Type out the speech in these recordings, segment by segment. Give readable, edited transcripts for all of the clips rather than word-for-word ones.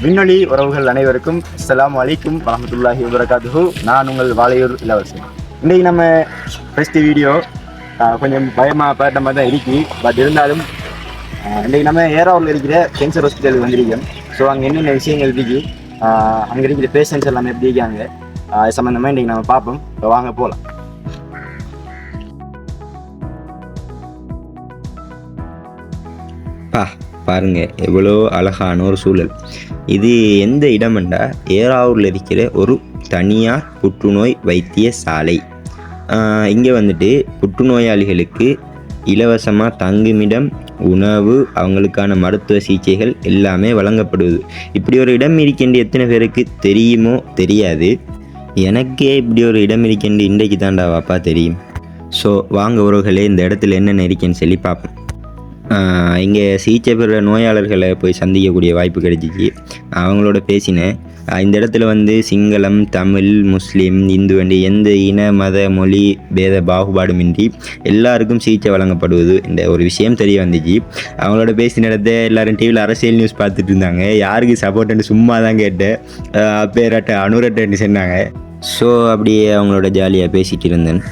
விண்ணொலி உறவுகள் அனைவருக்கும் அஸ்ஸலாமு அலைக்கும் வரஹ்மத்துல்லாஹி வபரகாத்துஹு. நான் உங்கள் வாளையூர் இளவரசன். இன்றைக்கி நம்ம ஃபஸ்ட்டு வீடியோ கொஞ்சம் பயமாக பட்ட மாதிரி தான் இருக்கு. பட் இருந்தாலும் இன்றைக்கி நம்ம ஏராவில் இருக்கிற கேன்சர் ஹாஸ்பிட்டலுக்கு வந்திருக்கோம். ஸோ அங்கே என்னென்ன விஷயங்கள் இருக்கு, அங்கே இருக்கிற பேஷண்ட்ஸ் எல்லாமே எப்படி இருக்காங்க, அது சம்மந்தமாக இன்றைக்கி நம்ம பார்ப்போம். ஸோ வாங்க போகலாம். பாருங்க, எவ்வளோ அழகான ஒரு சூழல். இது எந்த இடம்ண்டா ஏறாவூரில் இருக்கிற ஒரு தனியார் புற்றுநோய் வைத்திய சாலை. இங்கே வந்துட்டு புற்றுநோயாளிகளுக்கு இலவசமாக தங்குமிடம், உணவு, அவங்களுக்கான மருத்துவ சிகிச்சைகள் எல்லாமே வழங்கப்படுவது. இப்படி ஒரு இடம் இருக்கின்ற எத்தனை பேருக்கு தெரியுமோ தெரியாது. எனக்கே இப்படி ஒரு இடம் இருக்கின்ற இன்றைக்கு தாண்டா வாப்பா தெரியும். ஸோ வாங்க உறவுகளே, இந்த இடத்துல என்னென்ன இருக்கேன்னு சொல்லி பார்ப்போம். இங்கே சிகிச்சை பெறுற நோயாளர்களை போய் சந்திக்கக்கூடிய வாய்ப்பு கிடைச்சிச்சு. அவங்களோட பேசினேன். இந்த இடத்துல வந்து சிங்களம், தமிழ், முஸ்லீம், இந்து வண்டி எந்த இன மத மொழி பேத பாகுபாடுமின்றி எல்லாருக்கும் சிகிச்சை வழங்கப்படுவது என்ற ஒரு விஷயம் தெரிய வந்துச்சு. அவங்களோட பேசின இடத்த எல்லோரும் டிவியில் அரசியல் நியூஸ் பார்த்துட்டு இருந்தாங்க. யாருக்கு சப்போர்ட்டுன்னு சும்மா தான் கேட்டேன். பேரட்ட அனுரட்டன்னு சொன்னாங்க. ஸோ அப்படியே அவங்களோட ஜாலியாக பேசிகிட்டு இருந்தேன்.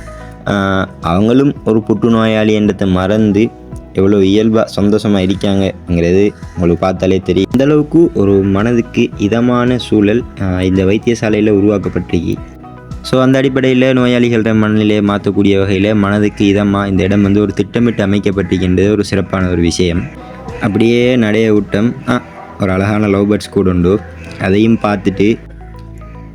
அவங்களும் ஒரு புற்றுநோயாளி என்றதை மறந்து எவ்வளோ இயல்பாக சந்தோஷமாக இருக்காங்கங்கிறது உங்களுக்கு பார்த்தாலே தெரியும். இந்தளவுக்கு ஒரு மனதுக்கு இதமான சூழல் இந்த வைத்தியசாலையில் உருவாக்கப்பட்டிருக்கு. ஸோ அந்த அடிப்படையில் நோயாளிகளோட மனநிலையை மாற்றக்கூடிய வகையில் மனதுக்கு இதமாக இந்த இடம் வந்து ஒரு திட்டமிட்டு அமைக்கப்பட்டிருக்கின்றது ஒரு சிறப்பான ஒரு விஷயம். அப்படியே நடைய விட்டம் ஒரு அழகான லவ் பேர்ட்ஸ் கூட உண்டு. அதையும் பார்த்துட்டு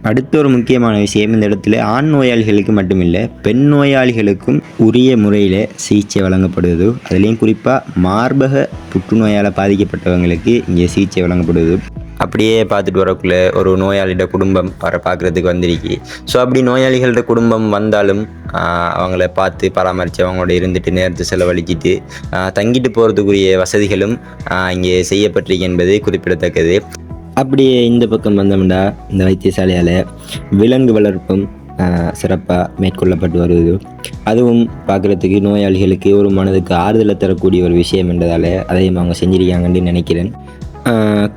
அடுத்த ஒரு முக்கியமான விஷயம், இந்த இடத்துல ஆண் நோயாளிகளுக்கு மட்டுமில்லை பெண் நோயாளிகளுக்கும் உரிய முறையில் சிகிச்சை வழங்கப்படுவது. அதுலேயும் குறிப்பாக மார்பக புற்றுநோயால் பாதிக்கப்பட்டவங்களுக்கு இங்கே சிகிச்சை வழங்கப்படுவது. அப்படியே பார்த்துட்டு வரக்குள்ளே ஒரு நோயாளியோட குடும்பம் பார்க்குறதுக்கு வந்திருக்கு. ஸோ அப்படி நோயாளிகளோட குடும்பம் வந்தாலும் அவங்கள பார்த்து பராமரித்து அவங்களோட இருந்துட்டு நேரத்தை செலவழிச்சிட்டு தங்கிட்டு போகிறதுக்குரிய வசதிகளும் இங்கே செய்யப்பட்டிருக்கு என்பது குறிப்பிடத்தக்கது. அப்படியே இந்த பக்கம் வந்தோம்னா இந்த வைத்தியசாலையால் விலங்கு வளர்ப்பும் சிறப்பாக மேற்கொள்ளப்பட்டு வருவது. அதுவும் பார்க்குறதுக்கு நோயாளிகளுக்கு ஒரு மனதுக்கு ஆறுதலை தரக்கூடிய ஒரு விஷயம் என்றதால் அதையும் அவங்க செஞ்சிருக்காங்கன்னு நினைக்கிறேன்.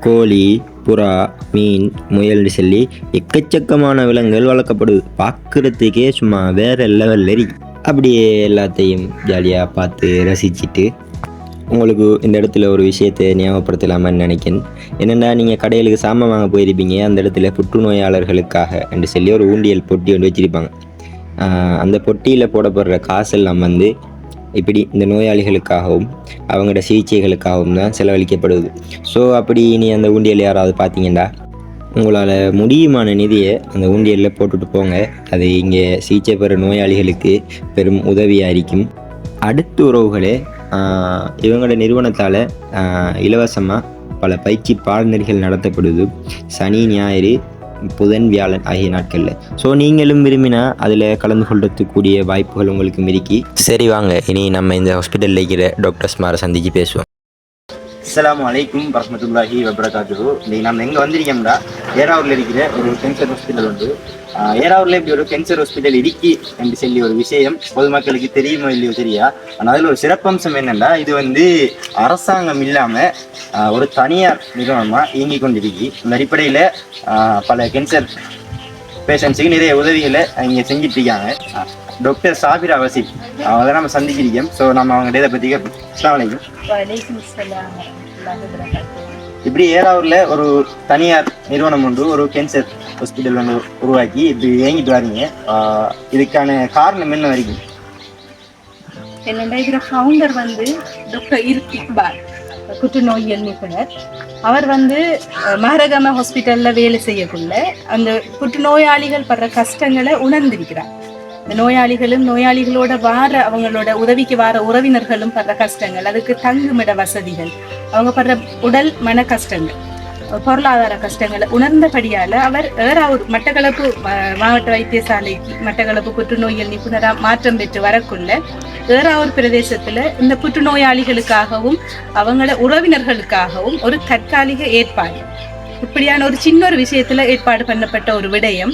கோழி, புறா, மீன், முயல்னு சொல்லி எக்கச்சக்கமான விலங்குகள் வளர்க்கப்படுது. பார்க்குறதுக்கே சும்மா வேறு லெவலில் இருக்கு. அப்படியே எல்லாத்தையும் ஜாலியாக பார்த்து ரசிச்சுட்டு உங்களுக்கு இந்த இடத்துல ஒரு விஷயத்தை ஞாபகப்படுத்தலாமான்னு நினைக்கிறேன். என்னென்னா, நீங்கள் கடைகளுக்கு சாமான் வாங்க போயிருப்பீங்க. அந்த இடத்துல புற்றுநோயாளர்களுக்காக என்று சொல்லி ஒரு ஊண்டியல் பொட்டி ஒன்று வச்சுருப்பாங்க. அந்த பொட்டியில் போடப்படுற காசெல்லாம் வந்து இப்படி இந்த நோயாளிகளுக்காகவும் அவங்களோட சிகிச்சைகளுக்காகவும் தான் செலவழிக்கப்படுது. ஸோ அப்படி நீ அந்த ஊண்டியல் யாராவது பார்த்தீங்கன்னா உங்களால் முடியுமான நிதியை அந்த ஊண்டியலில் போட்டுட்டு போங்க. அது இங்கே சிகிச்சை பெற நோயாளிகளுக்கு பெரும் உதவியாக இருக்கும். அடுத்த உறவுகளே, இவங்களோட நிறுவனத்தால் இலவசமாக பல பயிற்சி பாடநெறிகள் நடத்தப்படுது. சனி, ஞாயிறு, புதன், வியாழன் ஆகிய நாட்களில். ஸோ நீங்களும் விரும்பினா அதில் கலந்து கொள்றதுக்கூடிய வாய்ப்புகள் உங்களுக்கு மிருக்கி. சரி வாங்க, இனி நம்ம இந்த ஹாஸ்பிட்டலில் இருக்கிற டாக்டர்ஸ்மாரை சந்திச்சு பேசுவோம். அஸ்ஸலாமு அலைக்கும் வரஹ்மத்துல்லாஹி வபரகாத்துஹு. இன்றைக்கி நம்ம எங்கே வந்திருக்கோம்னா ஏறாவூரில் இருக்கிற ஒரு கேன்சர் ஹாஸ்பிட்டல் வந்து. ஏறாவூரில் இப்படி ஒரு கேன்சர் ஹாஸ்பிட்டல் இருக்கி என்று சொல்லி ஒரு விஷயம் பொதுமக்களுக்கு தெரியுமோ இல்லையோ தெரியா. ஆனால் அதில் ஒரு சிறப்பம்சம் என்னென்னா, இது வந்து அரசாங்கம் இல்லாமல் ஒரு தனியார் நிறுவனமாக இயங்கி கொண்டிருக்கு. இந்த அடிப்படையில் பல கேன்சர் பேஷண்ட்ஸுக்கு நிறைய உதவிகளை இங்கே செஞ்சுட்டு இருக்காங்க. டாக்டர் சாபிரா வசீப் அவங்க நம்ம சந்திச்சிருக்கோம். ஸோ நம்ம அவங்க இதை பற்றி கேட்போம். இப்படி ஏறாவூரில் ஒரு தனியார் நிறுவனம் ஒன்று ஒரு கேன்சர் ஹாஸ்பிட்டல் ஒன்று உருவாக்கி இப்படி இயங்கிட்டு வரீங்க. இதுக்கான காரணம் என்ன வரைக்கும்? என்னென்னா, இதில் ஃபவுண்டர் வந்து டாக்டர் இக்பால், புற்றுநோயியல் நிபுணர். அவர் வந்து மஹரகம ஹாஸ்பிட்டலில் வேலை செய்யக்குள்ள அந்த புற்றுநோயாளிகள் படுற கஷ்டங்களை உணர்ந்திருக்கிறார். இந்த நோயாளிகளும் நோயாளிகளோட அவங்களோட உதவிக்கு வார உறவினர்களும் படுற கஷ்டங்கள், அதுக்கு தங்குமிட வசதிகள், அவங்க படுற உடல் மன கஷ்டங்கள், பொருளாதார கஷ்டங்களை உணர்ந்தபடியால் அவர் ஏறாவூர் மட்டக்களப்பு மாவட்ட வைத்தியசாலைக்கு மட்டக்களப்பு புற்றுநோயியல் நிபுணராக மாற்றம் பெற்று வரக்குள்ள ஏறாவூர் பிரதேசத்தில் இந்த புற்றுநோயாளிகளுக்காகவும் அவங்கள உறவினர்களுக்காகவும் ஒரு தற்காலிக ஏற்பாடு இப்படியான ஒரு சின்ன ஒரு விஷயத்துல ஏற்பாடு பண்ணப்பட்ட ஒரு விடயம்.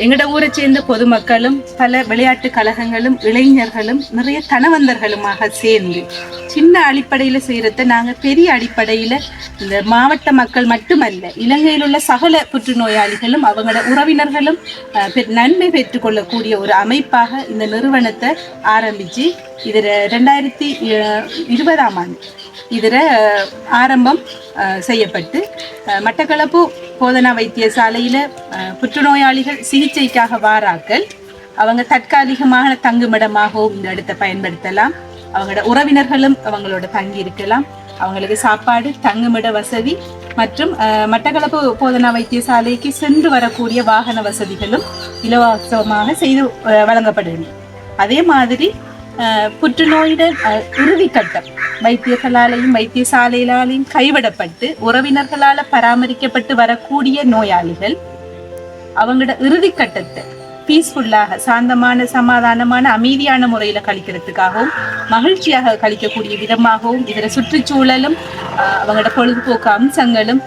எங்கட ஊரை சேர்ந்த பொதுமக்களும் பல விளையாட்டு கழகங்களும் இளைஞர்களும் நிறைய தனவந்தர்களுமாக சேர்ந்து சின்ன அடிப்படையில செய்யறத நாங்க பெரிய அடிப்படையில இந்த மாவட்ட மக்கள் மட்டுமல்ல, இலங்கையில் உள்ள சகல புற்றுநோயாளிகளும் அவங்களோட உறவினர்களும் நன்மை பெற்றுக்கொள்ளக்கூடிய ஒரு அமைப்பாக இந்த நிறுவனத்தை ஆரம்பிச்சு இதுல 2020 ஆண்டு இதுல ஆரம்பம் செய்யப்பட்டு மட்டக்களப்பு போதனா வைத்தியசாலையில புற்றுநோயாளிகள் சிகிச்சைக்காக வாராக்கள் அவங்க தற்காலிகமான தங்குமிடமாகவும் இந்த இடத்தை பயன்படுத்தலாம். அவங்களோட உறவினர்களும் அவங்களோட தங்கி இருக்கலாம். அவங்களுக்கு சாப்பாடு, தங்குமிட வசதி மற்றும் மட்டக்களப்பு போதனா வைத்தியசாலைக்கு சென்று வரக்கூடிய வாகன வசதிகளும் இலவசமாக செய்து வழங்கப்படுகிறது. அதே மாதிரி புற்றுநோயுடன் இறுதிக்கட்டம் வைத்தியர்களாலையும் வைத்தியசாலையிலாலையும் கைவிடப்பட்டு உறவினர்களால பராமரிக்கப்பட்டு வரக்கூடிய நோயாளிகள் அவங்களோட இறுதிக்கட்டத்தை பீஸ்ஃபுல்லாக சாந்தமான சமாதானமான அமைதியான முறையில கழிக்கிறதுக்காகவும் மகிழ்ச்சியாக கழிக்கக்கூடிய விதமாகவும் இதர சுற்றுச்சூழலும் அவங்களோட பொழுதுபோக்கு அம்சங்களும்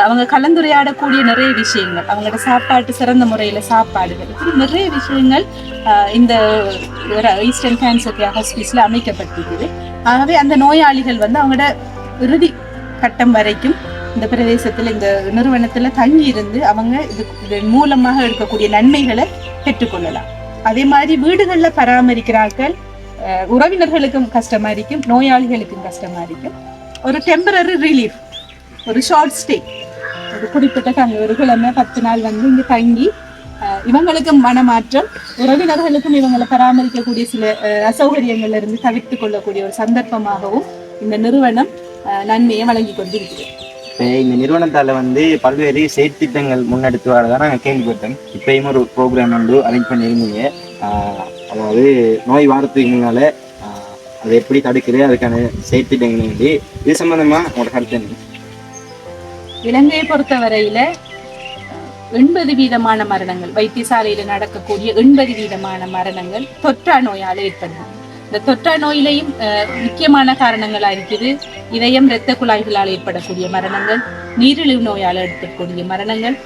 அவங்க கலந்துரையாடக்கூடிய நிறைய விஷயங்கள், அவங்களோட சாப்பாட்டு சிறந்த முறையில சாப்பாடுகள், இப்படி நிறைய விஷயங்கள் இந்த ஈஸ்டர்ன் கேன்சர் கேர் ஹாஸ்பிட்டல்ல அமைக்கப்பட்டிருக்குது. ஆகவே அந்த நோயாளிகள் அவங்களோட இறுதி கட்டம் வரைக்கும் இந்த பிரதேசத்துல இந்த நிறுவனத்துல தங்கி இருந்து அவங்க இது மூலமாக எடுக்கக்கூடிய நன்மைகளை பெற்றுக்கொள்ளலாம். அதே மாதிரி வீடுகள்ல பராமரிக்கிறார்கள் உறவினர்களுக்கும் கஷ்டமா இருக்கும், நோயாளிகளுக்கும் கஷ்டமா இருக்கும். ஒரு டெம்பரரி ரிலீஃப், ஒரு ஷார்ட் ஸ்டே, ஒரு குறிப்பிட்ட ஒரு கிழமை 10 நாள் இங்க தங்கி இவங்களுக்கும் மனமாற்றம், உறவினர்களுக்கும் இவங்களை பராமரிக்கக்கூடிய சில அசௌகரியங்கள்ல இருந்து தவிர்த்து கொள்ளக்கூடிய ஒரு சந்தர்ப்பமாகவும் இந்த நிறுவனம் நன்மையை வழங்கி கொண்டிருக்கிறது. இந்த நிறுவனத்தால பல்வேறு செயற்திட்டங்கள் முன்னெடுத்து வரதான் நாங்கள் கேள்விப்பட்டேன். இப்பயும் ஒரு ப்ரோக்ராம் அரேஞ்ச் பண்ணியிருந்தீங்க. அதாவது நோய் வாரத்துக்கு முன்னால அதை எப்படி தடுக்கிறது, அதுக்கான செயற்திட்டங்கள் இது சம்பந்தமா உங்களோட கருத்து என்ன? இலங்கையை பொறுத்தவரையில 80% மரணங்கள் வைத்தியசாலையில நடக்கக்கூடிய 80% மரணங்கள் தொற்றா நோயால ஏற்படுது. இந்த தொற்றா நோயிலையும் முக்கியமான காரணங்களா இருக்குது. இதயம், இரத்த குழாய்களால் ஏற்படக்கூடிய மரணங்கள், நீரிழிவு நோயால் ஏற்படக்கூடிய மரணங்கள்,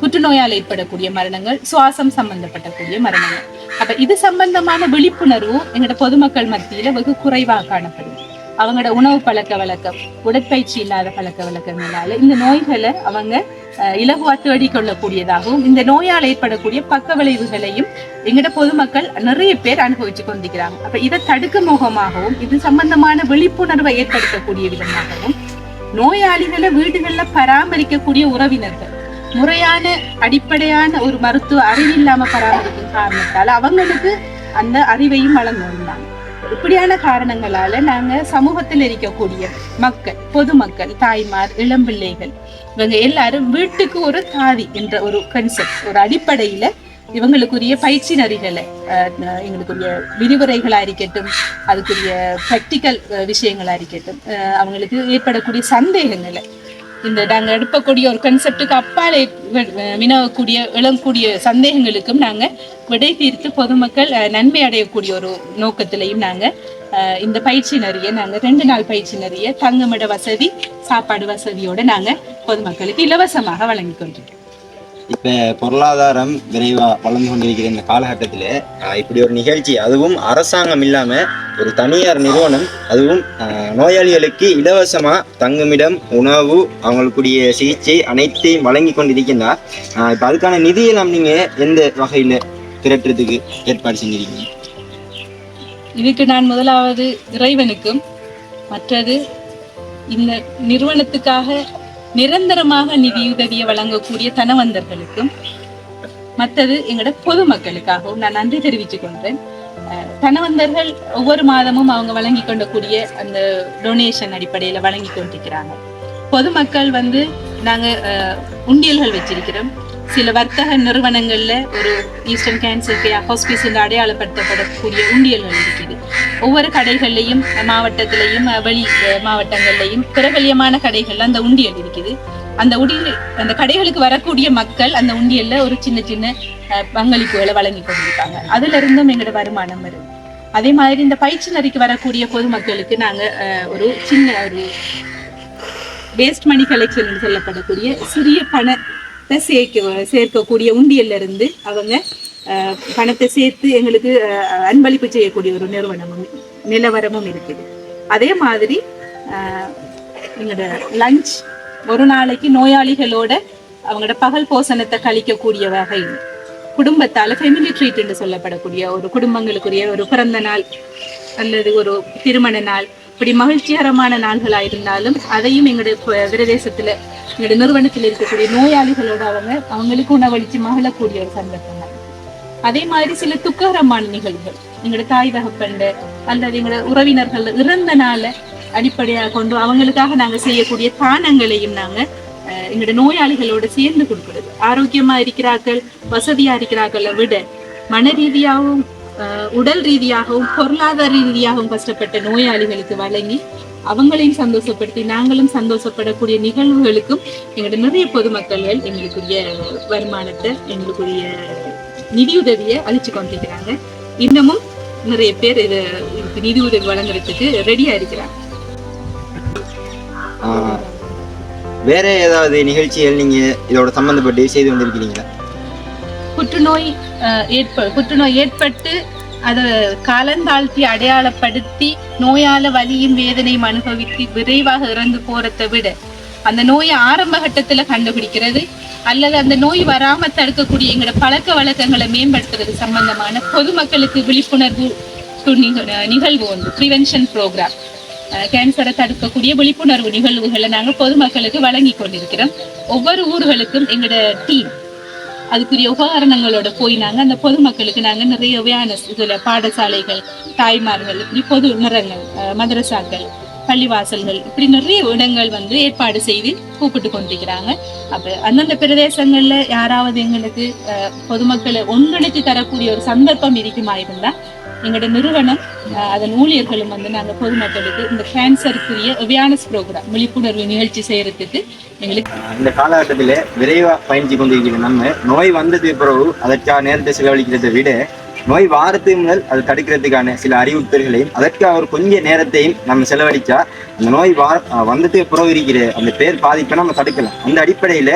புற்றுநோயால் ஏற்படக்கூடிய மரணங்கள், சுவாசம் சம்பந்தப்படக்கூடிய மரணங்கள். அப்ப இது சம்பந்தமான விழிப்புணர்வு எங்களோட பொதுமக்கள் மத்தியில வெகு குறைவாக காணப்படுது. அவங்களோட உணவு பழக்க வழக்கம், உடற்பயிற்சி இல்லாத பழக்க வழக்கங்களால இந்த நோய்களை அவங்க இலகுவா தேடி கொள்ளக்கூடியதாகவும் இந்த நோயால் ஏற்படக்கூடிய பக்க விளைவுகளையும் எங்கட பொதுமக்கள் நிறைய பேர் அனுபவிச்சு கொண்டிருக்கிறாங்க. அப்ப இதை தடுக்கும் முகமாகவும் இது சம்பந்தமான விழிப்புணர்வை ஏற்படுத்தக்கூடிய விதமாகவும் நோயாளிகளை வீடுகள்ல பராமரிக்கக்கூடிய உறவினர்கள் முறையான அடிப்படையான ஒரு மருத்துவ அறிவில்லாம பராமரிக்கும் காரணத்தால் அவங்களுக்கு அந்த அறிவையும் வழங்குவாங்க. இப்படியான காரணங்களால நாங்க சமூகத்தில் இருக்கக்கூடிய மக்கள், பொதுமக்கள், தாய்மார், இளம் பிள்ளைகள் இவங்க எல்லாரும் வீட்டுக்கு ஒரு தாதி என்ற ஒரு கன்செப்ட், ஒரு அடிப்படையில இவங்களுக்குரிய பயிற்சி நெறிகளை, எங்களுக்குரிய விரிவுரைகளா இருக்கட்டும், அதுக்குரிய பிராக்டிக்கல் விஷயங்களா இருக்கட்டும், அவங்களுக்கு ஏற்படக்கூடிய சந்தேகங்களை இந்த நாங்க எடுக்கக்கூடிய ஒரு கன்செப்டுக்கு அப்பாலே வினவக்கூடிய எழக்கூடிய சந்தேகங்களுக்கும் நாங்க விடை தீர்த்து பொதுமக்கள் நன்மை அடையக்கூடிய ஒரு நோக்கத்திலையும் நாங்க இந்த பயிற்சி நெறிய நாங்க 2 நாள் பயிற்சி நெறிய தங்குமிட வசதி, சாப்பாடு வசதியோட நாங்க பொதுமக்களுக்கு இலவசமாக வழங்கி கொண்டிருக்கோம். இப்ப பொருளாதாரம் விரைவா வளர்ந்து கொண்டிருக்கிற இந்த காலகட்டத்துல இப்படி ஒரு நிகழ்ச்சி, அதுவும் அரசாங்கம் இல்லாம ஒரு தனியார் நிறுவனம், அதுவும் நோயாளிகளுக்கு இலவசமா தங்குமிடம், உணவு, அவங்களுக்குரிய சிகிச்சை அனைத்தையும் வழங்கி கொண்டிருக்கின்றா. இப்ப அதுக்கான நிதியெல்லாம் நீங்க எந்த வகையில திரட்டுறதுக்கு ஏற்பாடு செஞ்சிருக்கீங்க? இதுக்கு நான் முதலாவது இறைவனுக்கும், மற்றது இந்த நிறுவனத்துக்காக நிரந்தரமாக நிதியுதவியை வழங்கக்கூடிய தனவந்தர்களுக்கும், மற்றது எங்களோட பொதுமக்களுக்காகவும் நான் நன்றி தெரிவித்துக் கொண்டேன். தனவந்தர்கள் ஒவ்வொரு மாதமும் அவங்க வழங்கி கொண்டக்கூடிய அந்த டொனேஷன் அடிப்படையில வழங்கி கொண்டிருக்கிறாங்க. பொதுமக்கள் நாங்க உண்டியல்கள் வச்சிருக்கிறோம். சில வர்த்தக நிறுவனங்கள்ல ஒரு ஈஸ்டர்ன் கேன்சர் கேர் ஹாஸ்பிட்டல் அடையாளப்படுத்தப்படக்கூடிய உண்டியல்கள் இருக்குது. ஒவ்வொரு கடைகள்லையும், மாவட்டத்திலையும், வெளி மாவட்டங்கள்லையும் பிரபல்யமான கடைகள்ல அந்த உண்டியல் இருக்குது. அந்த கடைகளுக்கு வரக்கூடிய மக்கள் அந்த உண்டியல்ல ஒரு சின்ன சின்ன பங்களிப்புகளை வழங்கி கொண்டிருக்காங்க. அதுல இருந்தும் எங்களோட வருமானம் வருது. அதே மாதிரி இந்த பயிற்சி நெறிக்கு வரக்கூடிய பொதுமக்களுக்கு நாங்க ஒரு சின்ன ஒரு வேஸ்ட் மணி கலெக்ஷன் சொல்லப்படக்கூடிய சிறிய பணத்தை சேர்க்கக்கூடிய உண்டியல்ல இருந்து அவங்க பணத்தை சேர்த்து எங்களுக்கு அன்பளிப்பு செய்யக்கூடிய ஒரு நிலவரமும் இருக்குது. அதே மாதிரி எங்களோட லஞ்ச் ஒரு நாளைக்கு நோயாளிகளோட அவங்களோட பகல் போசனத்தை கழிக்கக்கூடிய வகையில் குடும்பத்தால் ஃபெமிலி ட்ரீட் என்று சொல்லப்படக்கூடிய ஒரு குடும்பங்களுக்குரிய ஒரு பிறந்த நாள் அல்லது ஒரு திருமண நாள் இப்படி மகிழ்ச்சிகரமான நாள்களாக இருந்தாலும் அதையும் எங்களுடைய பிரதேசத்தில் எங்களுடைய நிறுவனத்தில் இருக்கக்கூடிய நோயாளிகளோட அவங்களுக்கு உணவளித்து மகிழக்கூடிய ஒரு சந்தர்ப்பம். அதே மாதிரி சில துக்ககரமான நிகழ்வுகள் எங்களோட தாய் தகப்பண்ட அல்லது எங்களோட உறவினர்கள் இறந்த நாளை அடிப்படையாக கொண்டு அவங்களுக்காக நாங்கள் செய்யக்கூடிய தானங்களையும் நாங்கள் எங்களோட நோயாளிகளோட சேர்ந்து கொடுக்கிறது. ஆரோக்கியமா இருக்கிறார்கள், வசதியா இருக்கிறார்களை விட மன ரீதியாகவும் உடல் ரீதியாகவும் பொருளாதார ரீதியாகவும் கஷ்டப்பட்ட நோயாளிகளுக்கு வழங்கி அவங்களையும் சந்தோஷப்படுத்தி நாங்களும் சந்தோஷப்படக்கூடிய நிகழ்வுகளுக்கும் எங்களோட நிறைய பொதுமக்கள்கள் எங்களுக்குரிய வருமானத்தை எங்களுக்குரிய நிதியுதவியை அளிச்சு கொண்டிருக்கிறாங்க. இன்னமும் நிறைய பேர் இதுக்கு நிதி உதவி வழங்குறதுக்கு ரெடியா இருக்கிறாங்க. வேற ஏதாவது நிகழ்ச்சிகள் நீங்க இதோட சம்பந்தப்பட்டு செய்து கொண்டிருக்கிறீங்களா? புற்றுநோய் ஏற்பட்டு அதை காலந்தாழ்த்தி அடையாளப்படுத்தி நோயால வலியும் வேதனையும் அனுபவித்து விரைவாக இறந்து போறதை விட அந்த நோயை ஆரம்ப கட்டத்துல கண்டுபிடிக்கிறது அல்லது அந்த நோய் வராம தடுக்கக்கூடிய எங்களோட பழக்க வழக்கங்களை மேம்படுத்துறது சம்பந்தமான பொதுமக்களுக்கு விழிப்புணர்வு நிகழ்வு ஒன்று ப்ரிவென்ஷன் ப்ரோக்ராம். கேன்சரை தடுக்கக்கூடிய விழிப்புணர்வு நிகழ்வுகளை நாங்கள் பொதுமக்களுக்கு வழங்கி கொண்டிருக்கிறோம். ஒவ்வொரு ஊர்களுக்கும் எங்களோட டீம் அதுக்குரிய உபகரணங்களோட போய் நாங்கள் அந்த பொதுமக்களுக்கு நாங்கள் நிறைய அவேர்னஸ் இதில் பாடசாலைகள், தாய்மார்கள், இப்படி பொது நிறங்கள், மதரசாக்கள், பள்ளிவாசல்கள் இப்படி நிறைய இடங்கள் ஏற்பாடு செய்து கூப்பிட்டு கொண்டிருக்கிறாங்க. அப்போ அந்தந்த பிரதேசங்கள்ல யாராவது எங்களுக்கு பொதுமக்களை ஒன்றிணைத்து தரக்கூடிய ஒரு சந்தர்ப்பம் இருக்குமா இருந்தால் எங்களோட நிறுவனம் அதன் ஊழியர்களும் நாங்கள் பொதுமக்களுக்கு இந்த கேன்சருக்குரிய அவேர்னஸ் ப்ரோக்ராம் விழிப்புணர்வு நிகழ்ச்சி செய்யறதுக்கு எங்களுக்கு இந்த காலகட்டத்தில் விரைவாக பயணிச்சு கொண்டிருக்கிற நம்ம நோய் வந்தது பிறகு அதற்காக நேரத்தை செலவழிக்கிறதை விட நோய் வாரத்துக்கு முதல் அதை தடுக்கிறதுக்கான சில அறிவுறுத்தல்களையும் அதற்காக ஒரு கொஞ்சம் நேரத்தையும் நம்ம செலவழிச்சா அந்த நோய் வந்ததுக்கு பிறகு இருக்கிற அந்த பேர் பாதிப்பை நம்ம தடுக்கலாம். அந்த அடிப்படையில்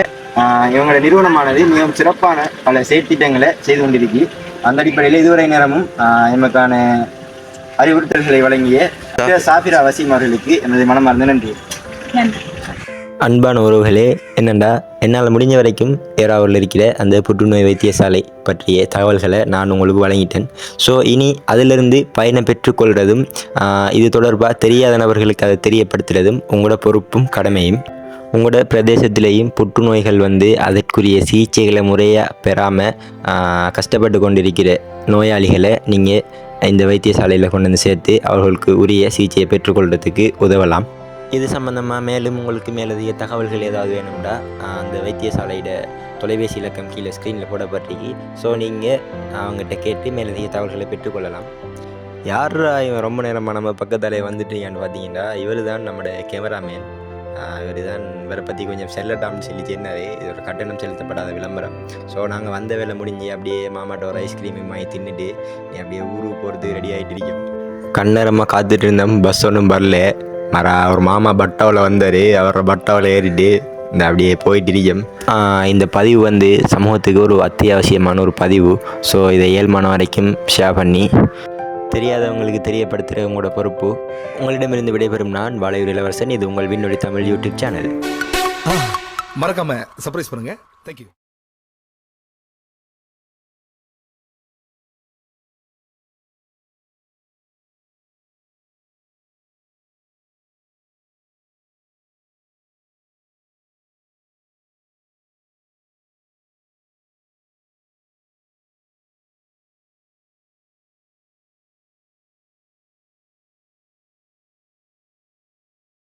இவங்களோட நிறுவனமானது மிகவும் சிறப்பான பல செயற்திட்டங்களை செய்து கொண்டிருக்கு. அந்த அடிப்படையில் இதுவரை நேரமும் எமக்கான அறிவுறுத்தல்களை வழங்கிய சாபிரா வசீம் அவர்களுக்கு எனது மனமார்ந்த நன்றி. அன்பான உறவுகளே, என்னென்னா என்னால் முடிஞ்ச வரைக்கும் ஏறாவூரில் இருக்கிற அந்த புற்றுநோய் வைத்தியசாலை பற்றிய தகவல்களை நான் உங்களுக்கு வழங்கிட்டேன். ஸோ இனி அதிலிருந்து பயணம் பெற்றுக்கொள்வதும் இது தொடர்பாக தெரியாத நபர்களுக்கு அதை தெரியப்படுத்துறதும் உங்களோட பொறுப்பும் கடமையும். உங்களோட பிரதேசத்திலேயும் புற்றுநோய்கள் அதற்குரிய சிகிச்சைகளை முறையாக பெறாமல் கஷ்டப்பட்டு கொண்டிருக்கிற நோயாளிகளை நீங்கள் இந்த வைத்தியசாலையில் கொண்டு வந்து சேர்த்து அவர்களுக்கு உரிய சிகிச்சையை பெற்றுக்கொள்கிறதுக்கு உதவலாம். இது சம்பந்தமாக மேலும் உங்களுக்கு மேலதிக தகவல்கள் ஏதாவது வேணும்னா அந்த வைத்தியசாலையோட தொலைபேசி இலக்கம் கீழே ஸ்க்ரீனில் போடப்பட்டிருக்கு. ஸோ நீங்கள் அவங்ககிட்ட கேட்டு மேலதிக தகவல்களை பெற்றுக்கொள்ளலாம். யார் இவன் ரொம்ப நேரமாக நம்ம பக்கத்தாலே வந்துட்டீங்கன்னு பார்த்தீங்கன்னா இவர் தான் நம்மளோட கேமராமேன். இவர் தான் இவரை பற்றி கொஞ்சம் செல்லட்டாம்னு சொல்லி சொன்னார். இதோட கட்டணம் செலுத்தப்படாத விளம்பரம். ஸோ நாங்கள் வந்த வேலை முடிஞ்சு அப்படியே மாமாட்ட ஒரு ஐஸ்கிரீம் வாங்கி தின்னுட்டு அப்படியே ஊருக்கு போகிறது ரெடி ஆகிட்டு இருக்கோம். கண்ணரமாக காத்துட்டு இருந்தோம். பஸ் ஒன்றும் வரல. ஒரு மாமா பட்டாவில் வந்தார். அவரோட பட்டாவில் ஏறிட்டு அப்படியே போயிட்டு இருக்கோம். இந்த பதிவு சமூகத்துக்கு ஒரு அத்தியாவசியமான ஒரு பதிவு. ஸோ இதை இயல்பான வரைக்கும் ஷேர் பண்ணி தெரியாதவங்களுக்கு தெரியப்படுத்துகிற உங்களோட பொறுப்பு. உங்களிடமிருந்து விடைபெறும் நான் வாழையூர் இளவரசன். இது உங்கள் விண்ணொலி தமிழ் யூடியூப் சேனல். மறக்காம சர்ப்ரைஸ் பண்ணுங்க. தேங்க்யூ.